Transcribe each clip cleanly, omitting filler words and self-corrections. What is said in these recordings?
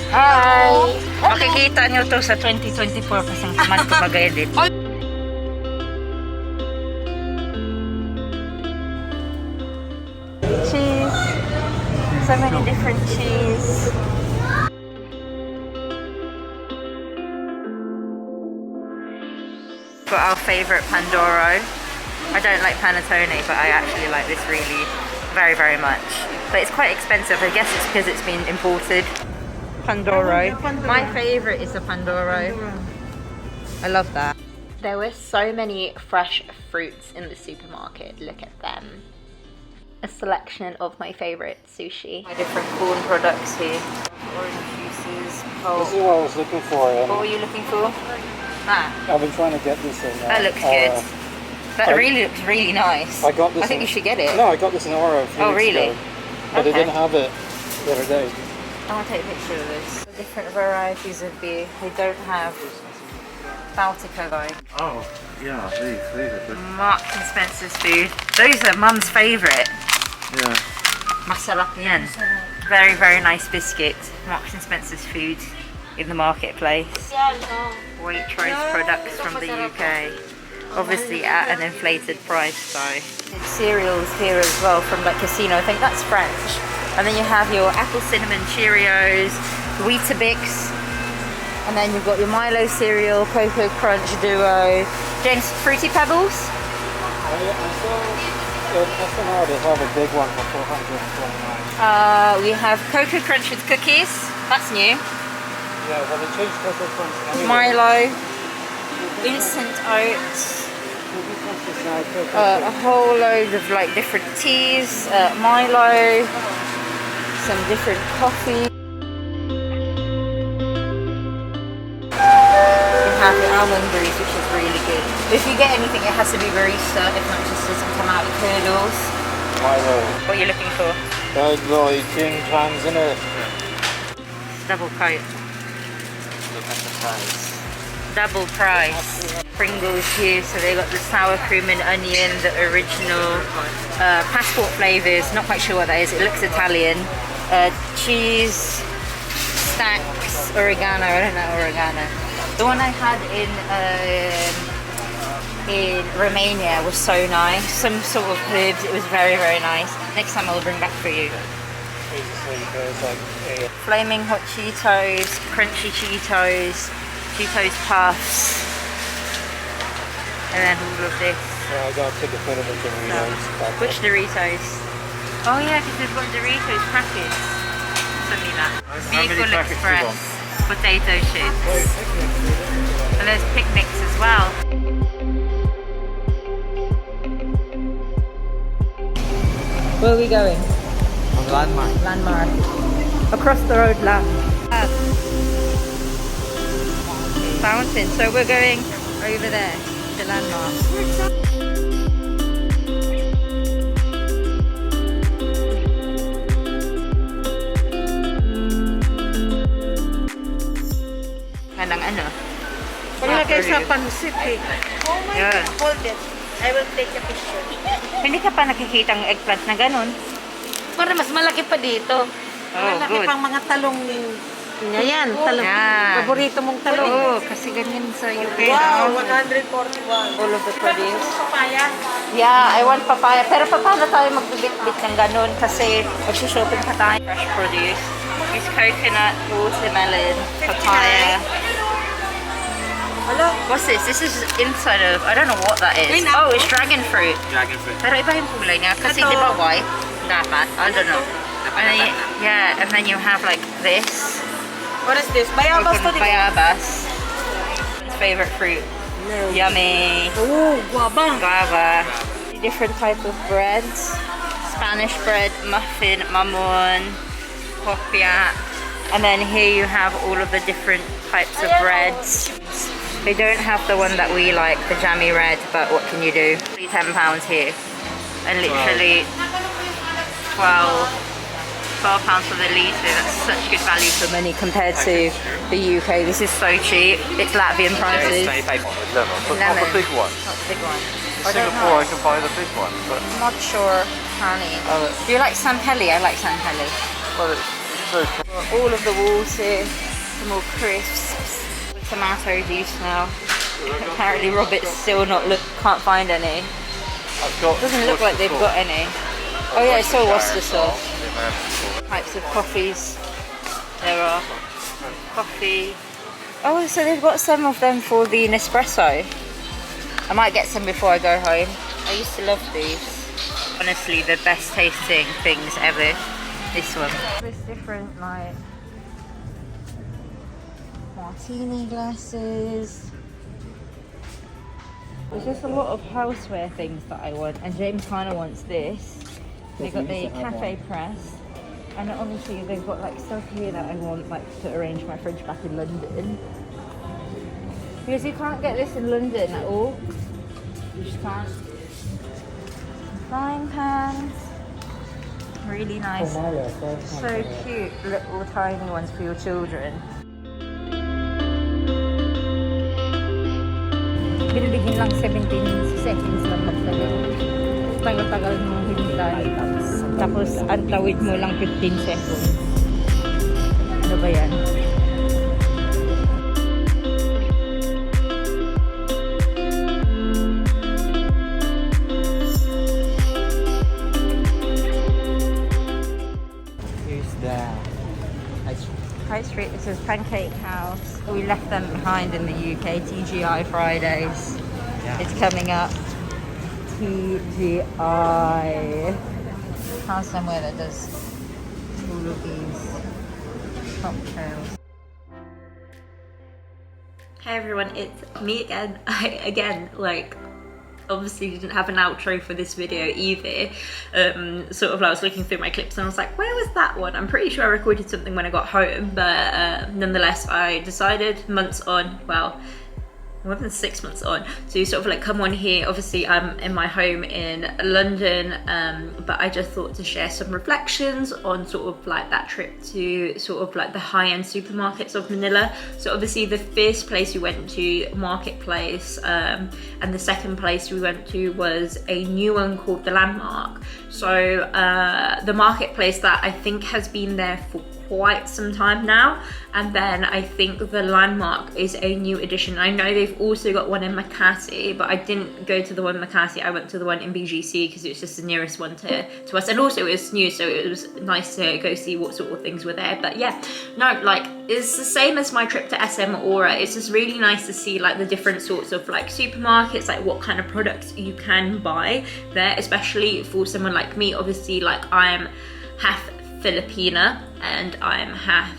Hi! Makikita nyo to sa 2024 kasi man ko mag-edit. Cheese. So many different cheese. Got our favourite Pandoro. I don't like panettone, but I actually like this really very, very much. But it's quite expensive. I guess it's because it's been imported. Pandoro. My favourite is the Pandoro. I love that. There were so many fresh fruits in the supermarket. Look at them. A selection of my favourite sushi. My different corn products here. Orange juices. Oh. This is what I was looking for. What were you looking for? Ah. I've been trying to get this in. That looks good. That really looks really nice. I got this. I think you should get it. No, I got this in Aura. Oh, really? Ago, but they didn't have it the other day. I want to take a picture of this. The different varieties of beer. They don't have Baltica though. Oh, yeah, these are good. Marks and Spencer's food. Those are Mum's favourite. Yeah. Masarap yan. Very, very nice biscuit. Marks and Spencer's food in the marketplace. Waitrose products from the UK. Obviously at an inflated price though. Cereals here as well from like Casino. I think that's French. And then you have your apple cinnamon Cheerios, Weetabix, and then you've got your Milo cereal, Cocoa Crunch Duo, James Fruity Pebbles. I saw in SNR they have a big one for $429. We have Cocoa Crunch with cookies. That's new. Yeah, well they changed Cocoa Crunch anyway. Milo, instant oats. A whole load of like different teas, Milo, some different coffee. You have your almond breeze, which is really good. If you get anything, it has to be barista, if not, it just doesn't come out with kernels. Milo. What are you looking for? There's like king clams in it. Double coat. Look at the size. Double price. Pringles here, so they got the sour cream and onion, the original passport flavours, not quite sure what that is, it looks Italian. Cheese, stacks, oregano, I don't know oregano. The one I had in Romania was so nice, some sort of herbs, it was very, very nice. Next time I'll bring back for you. Flaming hot Cheetos, crunchy Cheetos, Cheetos Puffs, and then all of this. Yeah, I got to the foot of the Doritos. Which Doritos? Oh yeah, because they've got Doritos packets. Send me that. Vehicle Express, potato chips. And there's picnics as well. Where are we going? On Landmark. Landmark. Across the road, land. Fountain. So we're going over there, to Landmark. Anong ano? Palagay sa pansit eh. Oh my Yeah. God, hold it. I will take a picture. Hindi ka pa nakikita ang eggplant na ganun. Para mas malaki pa dito. Malaki good. pang mga talong niya yan. Talong. Yeah. Paborito mong talong. Oo, kasi ganyan sa UK. Wow, no? 141. All of the produce. Papaya. Yeah, I want papaya. Pero paano tayo magbibit-bit ng ganun? Kasi mag-shopping pa tayo. Fresh produce. It's coconut, watermelon, papaya. Hello? What's this? This is inside of, I don't know what that is. Oh, it's dragon fruit. Dragon fruit. Pero iba yung kulay niya. Kasi Ito. di ba white? Dapat. I don't know. And then, yeah, and then you have like this. What is this? Bayabas to, di ba? Bayabas. His favorite fruit. No. Yummy. Oh, guava. Guava. Different type of breads. Spanish bread, muffin, mamon, popia. And then here you have all of the different types of breads. They don't have the one that we like, the jammy red, but what can you do? £10 here. And literally 12 pounds for the litre. That's such good value for money compared to the UK. This is so cheap. It's Latvian prices. Not the big one. Not the big one. I don't Singapore, know. I can buy the big one, but I'm not sure, honey. Do you like San Peli? I like San Peli. well, So cool. All of the walls here, some more crisps, tomato juice now. Apparently Robert's still can't find any. Doesn't look like they've got any. Oh yeah, it's all Worcester sauce. Types of coffees. There are coffee. Oh, so they've got some of them for the Nespresso. I might get some before I go home. I used to love these. Honestly, the best tasting things ever. This one. There's different like martini glasses. There's just a lot of houseware things that I want, and James kind of wants this. They got the cafe press, and obviously they've got like stuff here that I want, like to arrange my fridge back in London. Because you can't get this in London at all. You just can't. Frying pans. Really nice. So cute, little tiny ones for your children. Binibigyan lang 17 seconds lang magtagal. Tagal-tagal mong hintay. Tapos antawid mo lang 15 seconds. Ano ba yan? High Street, this is Pancake House. We left them behind in the UK, TGI Fridays. Yeah. It's coming up. TGI. Found somewhere that does all of these cocktails. Hey everyone, it's me again. Obviously didn't have an outro for this video either. I was looking through my clips and I was like, where was that one? I'm pretty sure I recorded something when I got home, but nonetheless I decided months on, well, more than 6 months on, to sort of like come on here. Obviously I'm in my home in London, but I just thought to share some reflections on sort of like that trip to sort of like the high-end supermarkets of Manila. So obviously the first place we went to, Marketplace, and the second place we went to was a new one called the Landmark. So the Marketplace that I think has been there for quite some time now, and then I think the Landmark is a new addition. I know they've also got one in Makati, but I didn't go to the one in Makati. I went to the one in BGC because it was just the nearest one to us, and also it was new, so it was nice to go see what sort of things were there. But yeah, no, like it's the same as my trip to SM Aura. It's just really nice to see like the different sorts of like supermarkets, like what kind of products you can buy there, especially for someone like me. Obviously, like I'm half Filipina and I'm half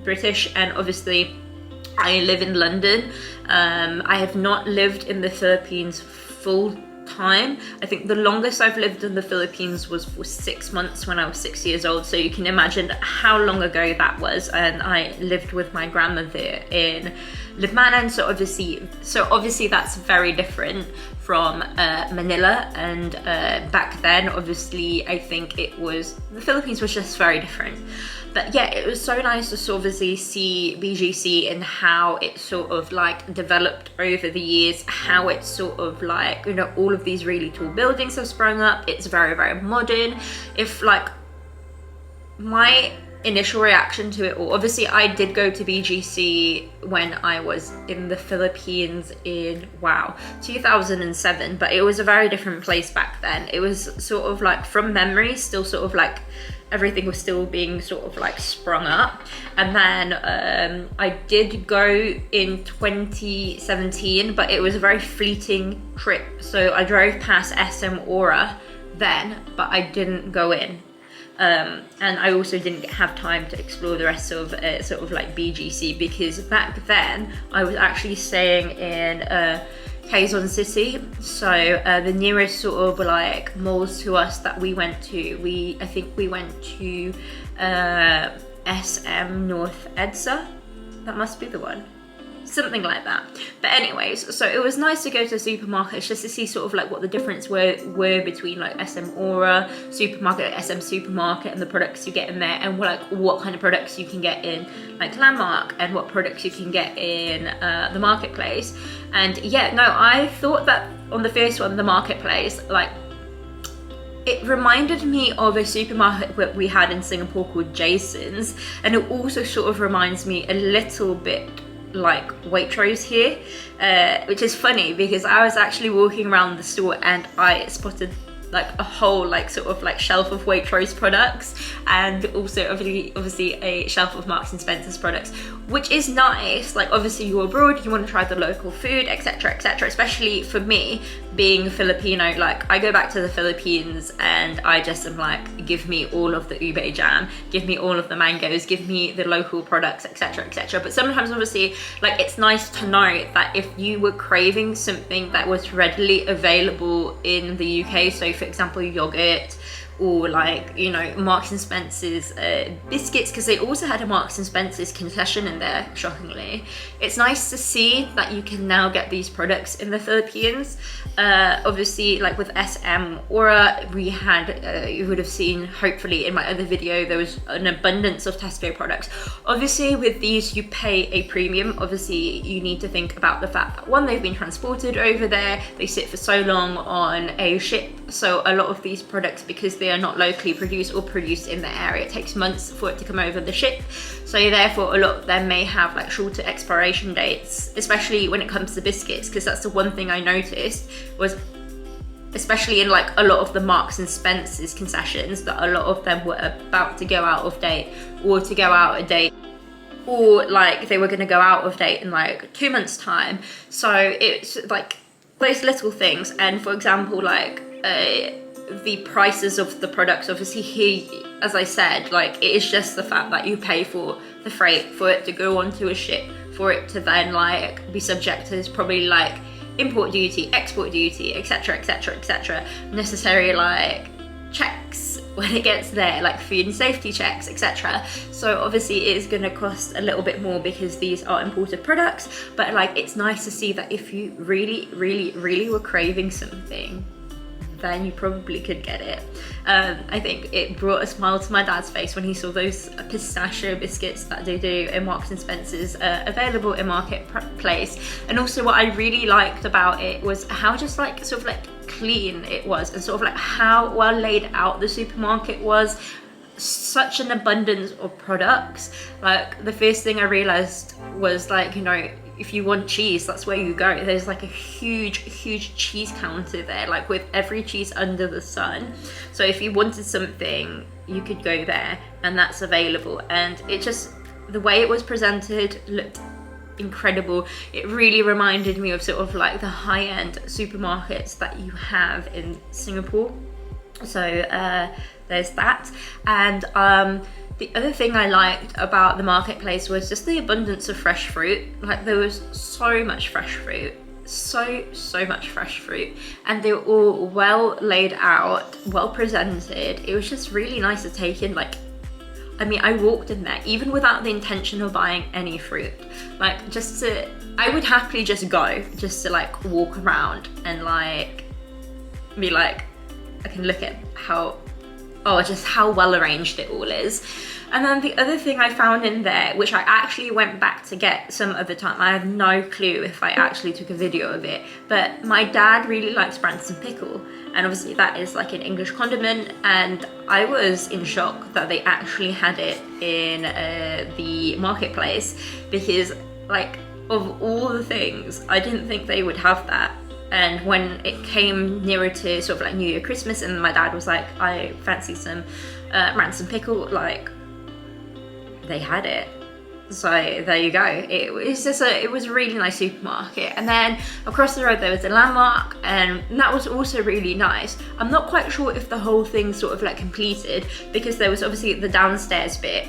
British, and obviously I live in London. I have not lived in the Philippines full time. I think the longest I've lived in the Philippines was for 6 months when I was 6 years old, so you can imagine how long ago that was. And I lived with my grandmother in Libmanan, so obviously that's very different from Manila. And back then, obviously, I think the Philippines was just very different. But yeah, it was so nice to obviously see BGC and how it sort of like developed over the years, how it's sort of like, you know, all of these really tall buildings have sprung up. It's very, very modern. If like my initial reaction to it all, obviously I did go to BGC when I was in the Philippines in 2007, but it was a very different place back then. It was sort of like, from memory, still sort of like everything was still being sort of like sprung up. And then I did go in 2017, but it was a very fleeting trip. So I drove past SM Aura then, but I didn't go in. And I also didn't have time to explore the rest of sort of like BGC, because back then I was actually staying in Quezon City. So the nearest sort of like malls to us that we went to, I think we went to SM North EDSA. That must be the one. Something like that. But anyways, so it was nice to go to supermarkets just to see sort of like what the difference were between like SM Aura supermarket, SM supermarket, and the products you get in there, and like what kind of products you can get in like Landmark, and what products you can get in the Marketplace. And yeah, no, I thought that on the first one, the Marketplace, like it reminded me of a supermarket that we had in Singapore called Jason's, and it also sort of reminds me a little bit like Waitrose here, which is funny because I was actually walking around the store and I spotted like a whole like sort of like shelf of Waitrose products, and also obviously a shelf of Marks and Spencer's products, which is nice. Like obviously you're abroad, you want to try the local food, etc, etc. Especially for me being Filipino, like I go back to the Philippines and I just am like, give me all of the ube jam, give me all of the mangoes, give me the local products, etc, etc. But sometimes obviously like it's nice to know that if you were craving something that was readily available in the UK, so for example yogurt, or like, you know, Marks and Spencer's biscuits, because they also had a Marks and Spencer's concession in there, shockingly. It's nice to see that you can now get these products in the Philippines. Obviously, like with SM Aura, we had, you would have seen, hopefully in my other video, there was an abundance of Tesco products. Obviously with these you pay a premium. Obviously you need to think about the fact that one, they've been transported over there, they sit for so long on a ship, so a lot of these products, because they are not locally produced or produced in the area, it takes months for it to come over the ship, so therefore a lot of them may have like shorter expiration dates, especially when it comes to biscuits, because that's the one thing I noticed was, especially in like a lot of the Marks and Spencer's concessions, that a lot of them were about to go out of date, or to go out of date, or like they were going to go out of date in like 2 months time. So it's like those little things. And for example, like the prices of the products, obviously here, as I said, like it is just the fact that you pay for the freight, for it to go onto a ship, for it to then like be subject to probably like import duty, export duty, etc, etc, etc, necessary like checks when it gets there, like food and safety checks, etc. So obviously it is going to cost a little bit more because these are imported products, but like it's nice to see that if you really were craving something, then you probably could get it. I think it brought a smile to my dad's face when he saw those pistachio biscuits that they do in Marks and Spencer's, available in Marketplace. And also what I really liked about it was how just like sort of like clean it was, and sort of like how well laid out the supermarket was. Such an abundance of products. Like the first thing I realized was like, you know, if you want cheese, that's where you go. There's like a huge cheese counter there, like with every cheese under the sun. So if you wanted something, you could go there and that's available. And it just, the way it was presented looked incredible. It really reminded me of sort of like the high-end supermarkets that you have in Singapore. So there's that. And the other thing I liked about the marketplace was just the abundance of fresh fruit. Like there was so much fresh fruit, so much fresh fruit, and they were all well laid out, well presented. It was just really nice to take in. Like, I mean, I walked in there even without the intention of buying any fruit, like just to, I would happily just go just to like walk around and like be like, I can look at how, oh, just how well arranged it all is. And then the other thing I found in there, which I actually went back to get some other time, I have no clue if I actually took a video of it, but my dad really likes Branston pickle, and obviously that is like an English condiment, and I was in shock that they actually had it in the marketplace, because like of all the things, I didn't think they would have that. And when it came nearer to sort of like New Year, Christmas, and my dad was like, I fancy some Branston pickle, like they had it. So there you go. It was just it was a really nice supermarket. And then across the road there was a Landmark, and that was also really nice. I'm not quite sure if the whole thing sort of like completed, because there was obviously the downstairs bit,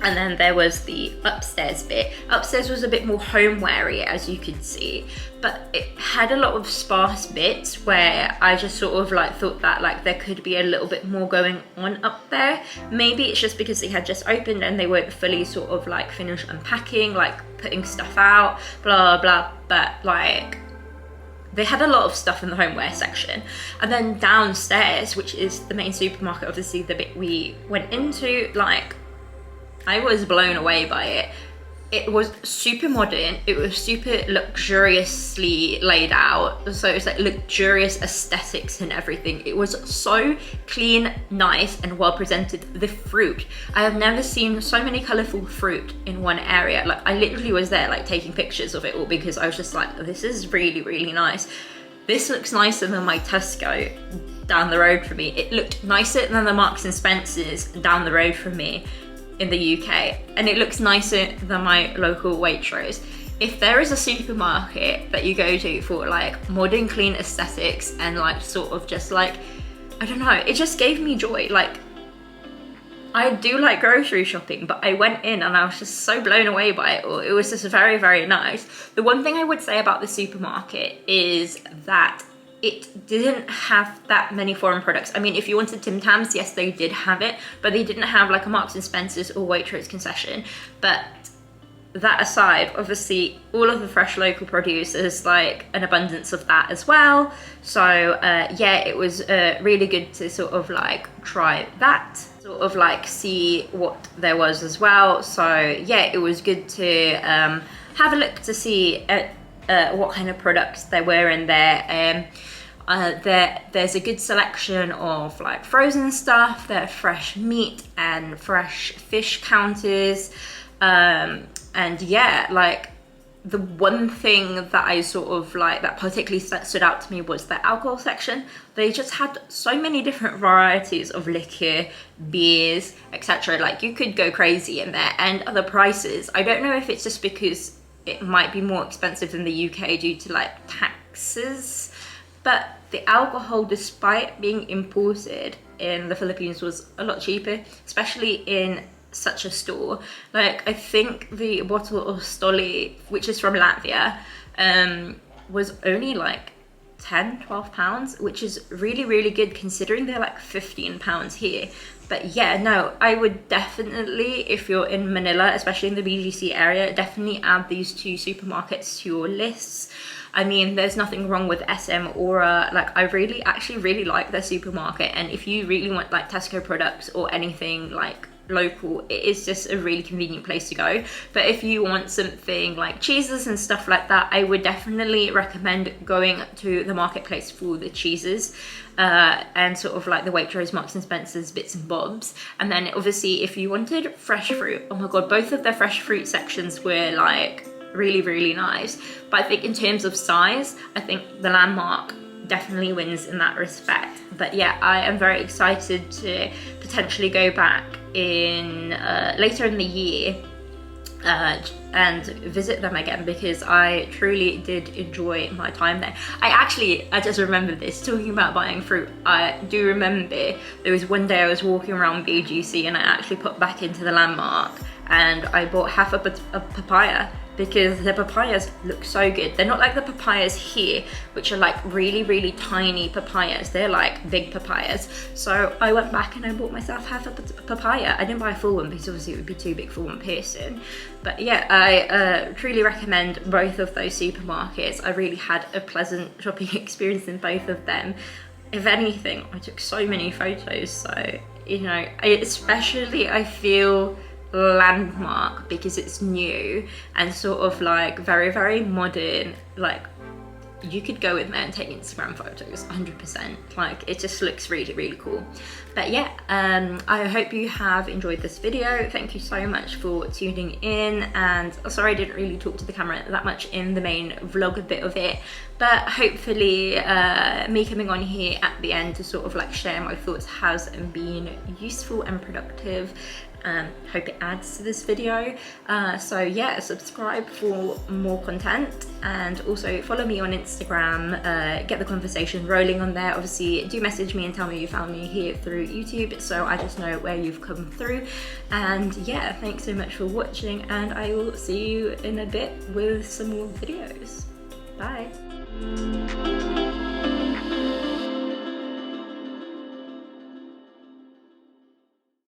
and then there was the upstairs bit. Upstairs was a bit more homeware-y, as you could see, but it had a lot of sparse bits where I just sort of like thought that like there could be a little bit more going on up there. Maybe it's just because they had just opened and they weren't fully sort of like finished unpacking, like putting stuff out, blah blah, but like they had a lot of stuff in the homeware section. And then downstairs, which is the main supermarket, obviously the bit we went into, like I was blown away by it. it was super modern, it was super luxuriously laid out, so it's like luxurious aesthetics and everything. It was so clean, nice, and well presented. The fruit, I have never seen so many colorful fruit in one area. Like, I literally was there like taking pictures of it all because I was just like, this is really, really nice. This looks nicer than my Tesco down the road from me. It looked nicer than the Marks and Spencer's down the road from me in the UK, and it looks nicer than my local Waitrose. If there is a supermarket that you go to for like modern, clean aesthetics and like sort of just like, I don't know, it just gave me joy. Like, I do like grocery shopping, but I went in and I was just so blown away by it all. It was just very, very nice. The one thing I would say about the supermarket is that it didn't have that many foreign products. I mean, if you wanted Tim Tams, yes, they did have it, but they didn't have like a Marks and Spencer's or Waitrose concession. But that aside, obviously all of the fresh local produce is like an abundance of that as well. So yeah, it was really good to sort of like try that, sort of like see what there was as well. So yeah, it was good to have a look to see what kind of products there were in there. There's a good selection of like frozen stuff, there are fresh meat and fresh fish counters, and yeah, like the one thing that I sort of like that particularly stood out to me was the alcohol section. They just had so many different varieties of liquor, beers, etc. Like, you could go crazy in there, and the prices, I don't know if it's just because it might be more expensive than the UK due to like taxes, but the alcohol, despite being imported in the Philippines, was a lot cheaper, especially in such a store. Like, I think the bottle of Stoli, which is from Latvia, was only like 10-12 pounds, which is really, really good considering they're like 15 pounds here. But yeah, no, I would definitely, if you're in Manila, especially in the BGC area, definitely add these two supermarkets to your lists. I mean, there's nothing wrong with SM Aura. Like, I actually really like their supermarket, and if you really want like Tesco products or anything like local, it is just a really convenient place to go. But if you want something like cheeses and stuff like that, I would definitely recommend going to the marketplace for the cheeses, and sort of like the Waitrose, Marks and Spencer's bits and bobs. And then obviously if you wanted fresh fruit, oh my god, both of their fresh fruit sections were like really, really nice. But I think in terms of size, I think the Landmark definitely wins in that respect. But yeah, I am very excited to potentially go back in later in the year and visit them again, because I truly did enjoy my time there. I just remember this, talking about buying fruit, I do remember there was one day I was walking around BGC and I actually put back into the Landmark and I bought half a papaya, because the papayas look so good. They're not like the papayas here, which are like really, really tiny papayas. They're like big papayas. So I went back and I bought myself half a papaya. I didn't buy a full one because obviously it would be too big for one person. But yeah, I truly recommend both of those supermarkets. I really had a pleasant shopping experience in both of them. If anything, I took so many photos. So, you know, especially I feel Landmark, because it's new and sort of like very, very modern. Like, you could go in there and take Instagram photos 100%. Like, it just looks really, really cool. But yeah, I hope you have enjoyed this video. Thank you so much for tuning in, and sorry I didn't really talk to the camera that much in the main vlog bit of it, but hopefully me coming on here at the end to sort of like share my thoughts has been useful and productive. Hope it adds to this video. So yeah, subscribe for more content, and also follow me on Instagram, get the conversation rolling on there. Obviously do message me and tell me you found me here through YouTube, so I just know where you've come through. And yeah, thanks so much for watching, and I will see you in a bit with some more videos. Bye.